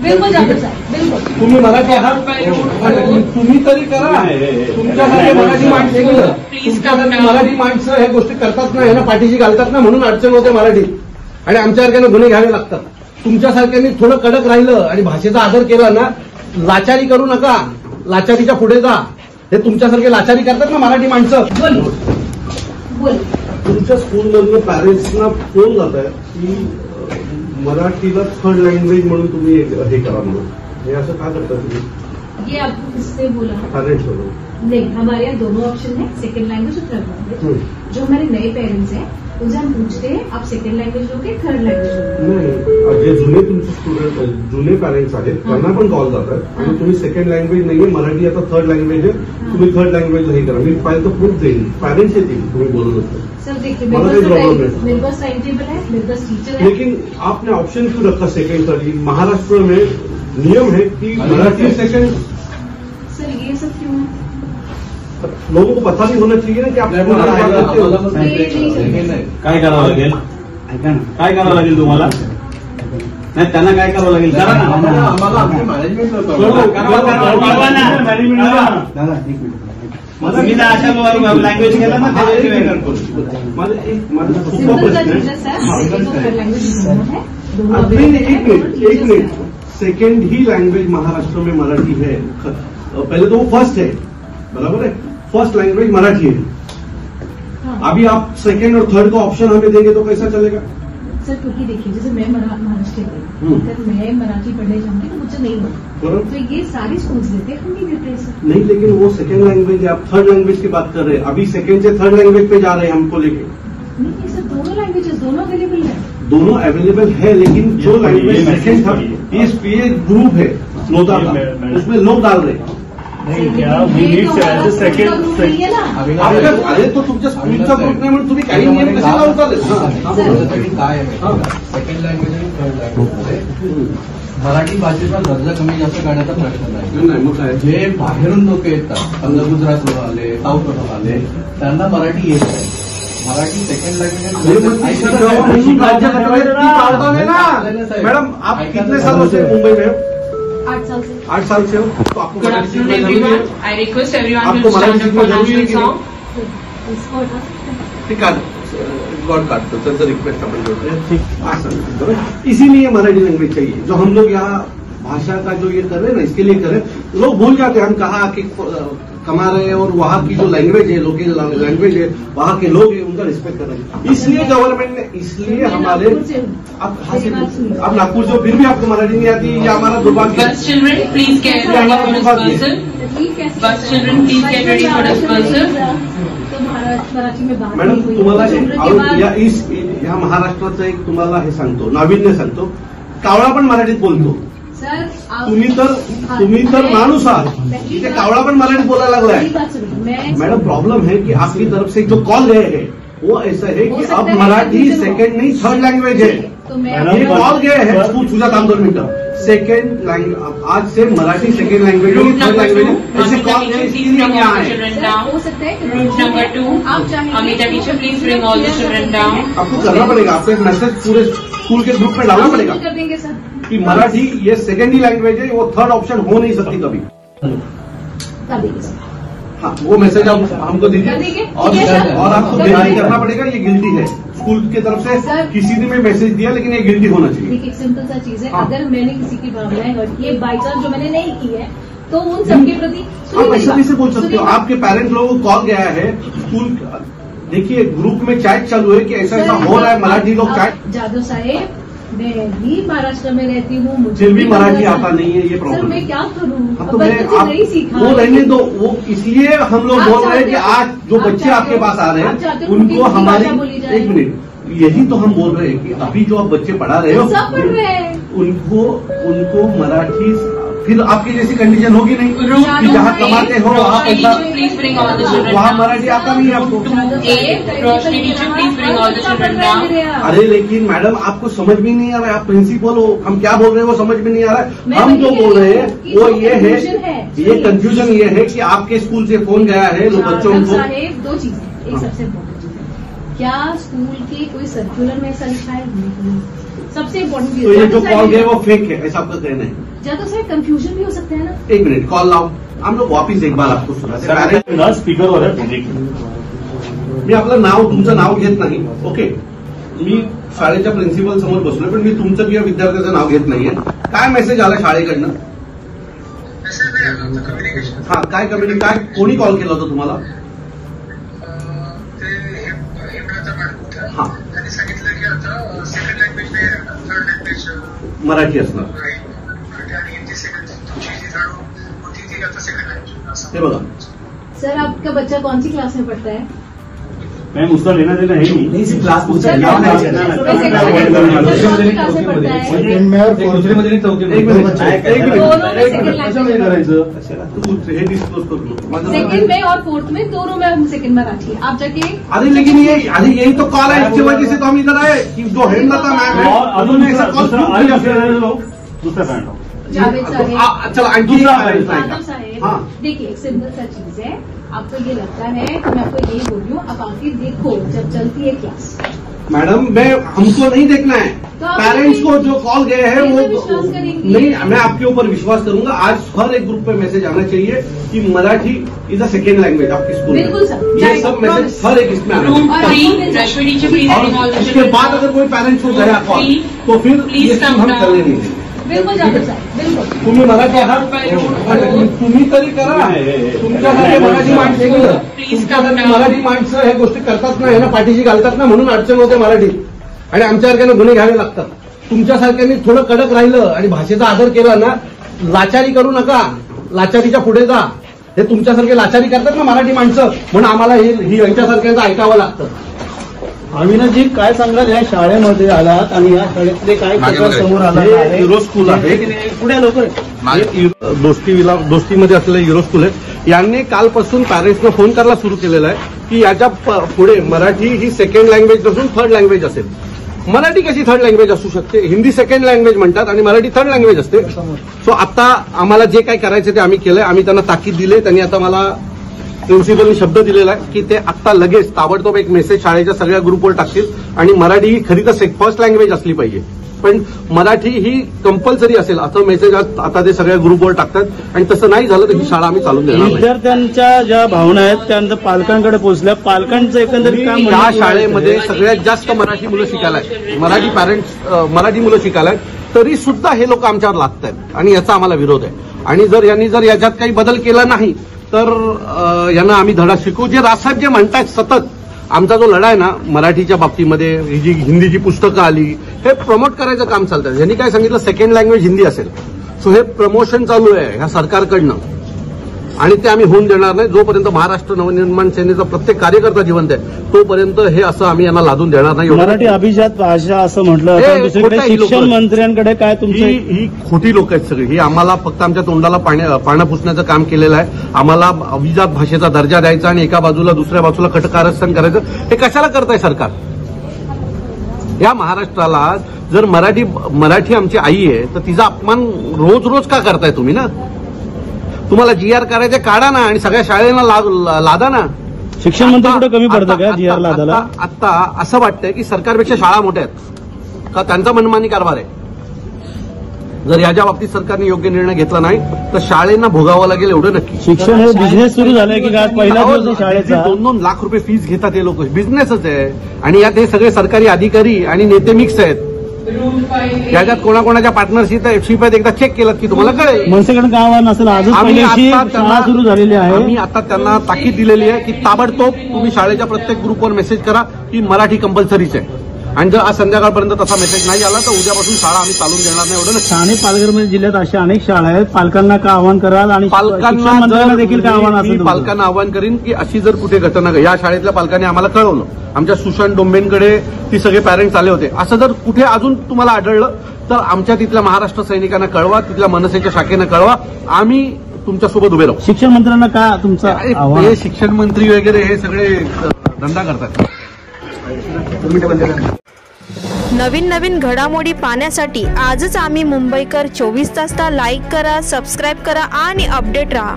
बिल्कुल जाधव साहेब, बिल्कुल तुम्ही मराठी आहात, तुम्ही तरी करा. तुमच्यासाठी मराठी माणसं तुमच्यासाठी मराठी माणसं ह्या गोष्टी करतात ना, ह्याला पाठीशी घालतात ना, म्हणून अडचण होते मराठीत. आणि आमच्यासारख्यानं गुन्हे घ्यावे लागतात. तुमच्यासारख्यांनी थोडं कडक राहिलं आणि भाषेचा आदर केला ना, लाचारी करू नका, लाचारीच्या पुढे जा. हे तुमच्यासारखे लाचारी करतात ना मराठी माणसं. बोल. तुमच्या स्कूलमधलं पॅरेंट्सना फोन जात आहे की मराठीला थर्ड लँग्वेज म्हणून तुम्ही हे करा म्हणून. हे असं का करता तुम्ही? ये आपको किससे बोला? पॅरेंट्स बरोबर. नहीं, हमारे यहाँ दोनों ऑप्शन है, सेकंड लैंग्वेज और थर्ड लैंग्वेज. जो हमारे नए पेरेंट्स हैं उनसे हम पूछते हैं आप सेकंड लैंग्वेज लोगे, थर्ड लैंग्वेज लोगे? नाही, जे जुने तुमचे स्टुडंट जुने पॅरेंट्स आहेत त्यांना पण कॉल जातात आणि तुम्ही सेकंड लँग्वेज नाहीये, मराठी आता थर्ड लँग्वेज आहे, तुम्ही थर्ड लँग्वेज हे करा. मी पाहिजे तर प्रूफ देईन. पॅरेंट्स येतील तुम्ही बोलू शकता. सर देखिए मेरे पास टाइम टेबल है, मेरे पास टीचर है. लेकिन आपने ऑप्शन क्यों रखा सेकंड थर्ड? महाराष्ट्र में नियम है कि मराठी सेकंड. सर ये सब क्यों है? लोगों को पता नहीं होना चाहिए ना कि आप काय करावं लागेल? काय करावं लागेल तुम्हाला? नाही, त्यांना काय करावं लागेल? करा ना. आम्हाला आपली मॅनेजमेंट मी तर अशा लँग्वेज केला ना, माझा खूप प्रश्न है. एक मिनट. सेकंड ही लैंग्वेज महाराष्ट्र में मराठी है. पहले तो वो फर्स्ट है, बराबर है, फर्स्ट लैंग्वेज मराठी है. अभी आप सेकंड और थर्ड का ऑप्शन हमें देंगे तो कैसा चलेगा? सर क्योंकि देखिए जैसे मैं महाराष्ट्र में अगर मैं मराठी पढ़ने जाऊंगी तो मुझे नहीं होगा, तो ये सारे स्कूल्स देते हैं, हम नहीं देते सर. नहीं, लेकिन वो सेकंड लैंग्वेज है, आप थर्ड लैंग्वेज की बात कर रहे हैं. अभी सेकंड से थर्ड लैंग्वेज पे जा रहे हैं हमको लेके. नहीं सर, दोनों लैंग्वेजेस दोनों अवेलेबल है. दोनों अवेलेबल है, लेकिन जो लैंग्वेज सेकंड थर्ड ये ग्रुप है नोटा का, उसमें लोग डाल रहे हैं. अरे तो तुमच्या स्कूलचा ग्रुप नाही म्हणून तुम्ही काही नियम कसे लावताल? काय सेकंड लँग्वेज आणि थर्ड लँग्वेजमध्ये मराठी भाषेचा दर्जा कमी जास्त करण्याचा प्रश्न नाही. मग काय, जे बाहेरून लोक येतात, समजा गुजरातवरून आले, साऊथवरून आले, त्यांना मराठी येत आहे. मराठी सेकंड लँग्वेज मैडम आप कितने सालों से मुंबई में हो? 8 साल से. 8 साल से हो तो आपको Good afternoon everyone. I request everyone to stand up for national song. ठीक आहे, गॉड काटतो त्यांचं रिक्वेस्ट आपण जोड़ते. इसीलिए मराठी लैंग्वेज चाहिए. जो हम लोग यहाँ भाषा का जो ये कर रहे हैं ना, इसके लिए कर रहे हैं. लोग भूल जाते हैं. हम कहा कि कमा रहे हैं और वहाँ की जो लैंग्वेज है, लोकल लैंग्वेज है, वहाँ के लोग हैं, उनका रिस्पेक्ट करना चाहिए. इसलिए गवर्नमेंट ने, इसलिए हमारे आप नागपुर से, फिर भी आपको मराठी नहीं आती, या हमारा दुर्भाग्य. Bus children, please get ready for dispersal. Bus children, please get ready for dispersal. Madam तुम्हाला या महाराष्ट्राचं एक तुम्हाला हे सांगतो, नाविन्य सांगतो, कावळा पण मराठीत बोलतो. तुम्ही तर माणूस आहात, इथे कावळा पण मराठीत बोलायला लागलाय. मैडम प्रॉब्लम है कि आपकी तरफ से जो कॉल गए हैं वो ऐसा है कि अब मराठी सेकंड नहीं थर्ड लैंग्वेज है. ये कॉल गए हैं. पूछा था 2 मिनट. सेकंड लैंग्वेज आज से मराठी सेकंड लैंग्वेज होगी, थर्ड लैंग्वेज ऐसे कॉल गए, इसलिए हम यहाँ आए. Route number 2, Amita teacher, please bring all the children down. आपको करना पड़ेगा, आपको एक मैसेज पूरे स्कूल के ग्रुप में डालना पड़ेगा कर देंगे सर कि मराठी ये सेकेंड ही लैंग्वेज है, वो थर्ड ऑप्शन हो नहीं सकती कभी. हाँ, वो मैसेज आप हमको दीजिए और आपको डिनाई करना पड़ेगा. ये गिल्टी है स्कूल की तरफ से. किसी ने भी मैसेज दिया, लेकिन ये गिल्टी होना चाहिए. एक सिंपल सा चीज है, अगर मैंने किसी की भावनाएं हर्ट की, बाई चांस जो मैंने नहीं की है, तो उन सबके प्रति आप ऐसा कैसे बोल सकते हो? आपके पेरेंट्स लोगों को कॉल गया है स्कूल. देखिए ग्रुप में चैट चालू है कि ऐसा ऐसा हो रहा है, मराठी लोग चैट. जाधव साहेब, मैं भी महाराष्ट्र में रहती हूँ, मुझे फिर भी मराठी आता नहीं है, ये सर प्रॉब्लम. मैं क्या करूँ? तो नहीं सीखा वो रहने दो. वो इसलिए हम लोग बोल रहे हैं कि आज जो बच्चे आपके पास आ रहे हैं उनको हमारी, एक मिनट, यही तो हम बोल रहे हैं कि अभी जो आप बच्चे पढ़ा रहे हो सब पढ़ रहे हैं, उनको मराठी, फिर आपकी जैसी कंडीशन होगी नहीं कि जहाँ कमाते हो वहाँ पैसा, वहाँ मराठी आता नहीं है आपको. Roshni teacher, please bring all the children down. अरे लेकिन मैडम आपको समझ में नहीं आ रहा है. आप प्रिंसिपल हो, हम क्या बोल रहे हैं वो समझ में नहीं आ रहा है. हम जो बोल रहे हैं वो ये है, ये कंफ्यूजन ये है कि आपके स्कूल से फोन गया है लोग बच्चों को. 2 चीजें. एक सबसे इम्पोर्टेंट चीज है, क्या स्कूल के कोई सर्कुलर में ऐसा लिखा है? सबसे इम्पोर्टेंट तो ये जो कॉल गया वो फेक है, ऐसा आपका कहना है? ज्यादा साहब कंफ्यूजन भी हो सकता है ना। एक मिनट, कॉल लाओ, हम लोग वापिस एक बार आपको सुना. स्पीकरवर आहे. मी आपलं नाव, तुमचं नाव घेत नाही. ओके, मी शाळेच्या प्रिन्सिपल समोर बसलोय, पण मी तुमचं किंवा विद्यार्थ्याचं नाव घेत नाहीये. काय मेसेज आला शाळेकडनं? हा, काय कम्युनिकेशन, काय कोणी कॉल केला होता तुम्हाला? हा, मराठी असणार. हे बघा सर, आपका बच्चा कौन सी क्लास में पढ़ता है? मैम उसका लेना देना है नहीं, सिर्फ क्लास पूछा है. हे डिस्क्लोज करू. सेकंड में और फोर्थ में दोनों में हम सेकंड मराठी. आप जाके अरे लेकिन ये अरे यही तो कॉल है, इसकी वजह से तो हम इधर आए कि जो हेमलता मैम है अजून ऐसा कॉल दूसरा पॉइंट. चलो आणखी साहब, देखिए एक सिंपल सा चीज है. आपको ये लगता है कि मैं आपको यही बोल रही हूँ, अब आके देखो जब चलती है क्लास. मैडम, मैं हमको नहीं देखना है, पेरेंट्स को जो कॉल गए हैं वो नहीं. मैं आपके ऊपर विश्वास करूंगा. आज हर एक ग्रुप पे मैसेज आना चाहिए कि Marathi is a second language आपकी स्कूल में. बिल्कुल सर, ये सब मैसेज हर एक इसमें आना चाहिए. और उसके बाद अगर कोई पेरेंट्स को गया कॉल तो फिर ये सब हम करने नहीं देंगे. बिल्कुल जावेद साहब, बिल्कुल. तुम्ही मराठी आहात, तुम्ही तरी करा. तुमच्यासारखे मराठी माणसं, तुमच्यासारखे मराठी माणसं ह्या गोष्टी करतात ना, ह्यांना पाठीशी घालतात ना, म्हणून अडचण होते मराठी. आणि आमच्यासारख्यांना गुन्हे घ्यावे लागतात. तुमच्यासारख्यांनी थोडं कडक राहिलं आणि भाषेचा आदर केला ना, लाचारी करू नका, लाचारीच्या पुढे जा. हे तुमच्यासारखे लाचारी करतात ना मराठी माणसं, म्हणून आम्हाला ही यांच्यासारख्यांचं ऐकावं लागतं. अविनाशजी, काय सांगाल, या शाळेमध्ये आलात आणि या शाळेतले काय प्रकार समोर आला? युरो स्कूल आहे, पुढे लवकर. दोस्तीमध्ये असलेलं युरो स्कूल आहे. यांनी कालपासून पॅरेंट्सना फोन करायला सुरू केलेला आहे की याच्या पुढे मराठी ही सेकंड लँग्वेज नसून थर्ड लँग्वेज असेल. मराठी कशी थर्ड लँग्वेज असू शकते? हिंदी सेकंड लँग्वेज म्हणतात आणि मराठी थर्ड लँग्वेज असते. सो आता आम्हाला जे काही करायचं ते आम्ही केलंय. आम्ही त्यांना ताकीद दिले. त्यांनी आता मला प्रिन्सिपलनी शब्द दिलेला आहे की ते आत्ता लगेच ताबडतोब एक मेसेज शाळेच्या सगळ्या ग्रुपवर टाकतील. आणि मराठी ही खरी तर फर्स्ट लँग्वेज असली पाहिजे, पण मराठी ही कंपल्सरी असेल असं मेसेज आता ते सगळ्या ग्रुपवर टाकतात. आणि तसं नाही झालं तर ही शाळा आम्ही चालून देणार. विद्यार्थ्यांच्या ज्या भावना आहेत त्यानंतर पालकांकडे पोहोचल्या. पालकांचं एकंदरीत काम, या शाळेमध्ये सगळ्यात जास्त मराठी मुलं शिकायला आहेत, मराठी पॅरेंट्स मराठी मुलं शिकायला आहेत, तरी सुद्धा हे लोक आमच्यावर लागत आहेत आणि याचा आम्हाला विरोध आहे. आणि यांनी जर याच्यात काही बदल केला नाही तर यांना आम्ही धडा शिकवू. जे राजसाहेब जे म्हणतायत सतत, आमचा जो लढा आहे ना मराठीच्या बाबतीमध्ये, ही जी हिंदीची पुस्तकं आली, हे प्रमोट करायचं काम चालतं. यांनी काय सांगितलं, सेकंड लँग्वेज हिंदी असेल. सो हे प्रमोशन चालू आहे ह्या सरकारकडनं आणि ते आम्ही होऊन देणार नाही. जोपर्यंत महाराष्ट्र नवनिर्माण सेनेचा प्रत्येक कार्यकर्ता जिवंत आहे तोपर्यंत हे असं आम्ही यांना लादून देणार नाही. मराठी अभिजात भाषा असं म्हटलं, शिक्षण मंत्र्यांकडे काय तुमची ही खोटी लोक आहेत सगळी. ही आम्हाला फक्त आमच्या तोंडाला पानं पुसण्याचं काम केलेलं आहे. आम्हाला अभिजात भाषेचा दर्जा द्यायचा आणि एका बाजूला दुसऱ्या बाजूला कटकारस्थान करायचं. हे कशाला करताय सरकार? या महाराष्ट्राला जर मराठी आमची आई आहे तर तिचा अपमान रोज रोज का करताय तुम्ही? ना तुम्हाला GR करायचे काढा ना आणि सगळ्या शाळेला लादा ना. शिक्षण मंत्री कुठे कमी पडतं का GR लादायला? आता असं वाटतंय की सरकारपेक्षा शाळा मोठ्या आहेत का? त्यांचा मनमानी कारभार आहे. जर याच्या बाबतीत सरकारने योग्य निर्णय घेतला नाही तर शाळेंना भोगावं लागेल एवढं नक्की. शिक्षण हे बिझनेस सुरू झालंय की काय? पहिला दिवस शाळेचा 2-2 लाख रुपये फीस घेतात हे लोक. बिझनेसच आहे आणि यात हे सगळे सरकारी अधिकारी आणि नेते मिक्स आहेत. याच्यात कोणाकोणाच्या पार्टनरशिप आहेत एकदा चेक केलं की तुम्हाला कळेल. मनसेकडे काय आव्हान असेल? आजच शाळा सुरू झालेली आहे. आम्ही आता त्यांना ताकीद दिलेली आहे की ताबडतोब तुम्ही शाळेच्या प्रत्येक ग्रुपवर मेसेज करा की मराठी कंपल्सरीच आहे. आणि जर आज संध्याकाळपर्यंत तसा मेसेज नाही आला तर उद्यापासून शाळा आम्ही चालून देणार नाही. एवढं ठाणे पालघर जिल्ह्यात अशा अनेक शाळा आहेत. पालकांना काय आव्हान कराल? आणि पालकांना देखील काय आव्हान असेल? पालकांना आव्हान करीन की अशी जर कुठे घटना, या शाळेतल्या पालकांनी आम्हाला कळवलं, आमच्या सुशांत डोंबेंकडे ती सगळे पॅरेंट्स आले होते, असं जर कुठे अजून तुम्हाला आढळलं तर आमच्या तिथल्या महाराष्ट्र सैनिकांना कळवा, तिथल्या मनसेच्या शाखेनं कळवा. आम्ही तुमच्यासोबत उभे राहू. शिक्षण मंत्र्यांना काय तुमचं आव्हान? हे शिक्षण मंत्री वगैरे हे सगळे धंदा करतात. नवीन घडामोडी पाहण्यासाठी आजच आम्ही मुंबईकर 24 तासला लाईक करा, सबस्क्राईब करा आणि अपडेट रहा.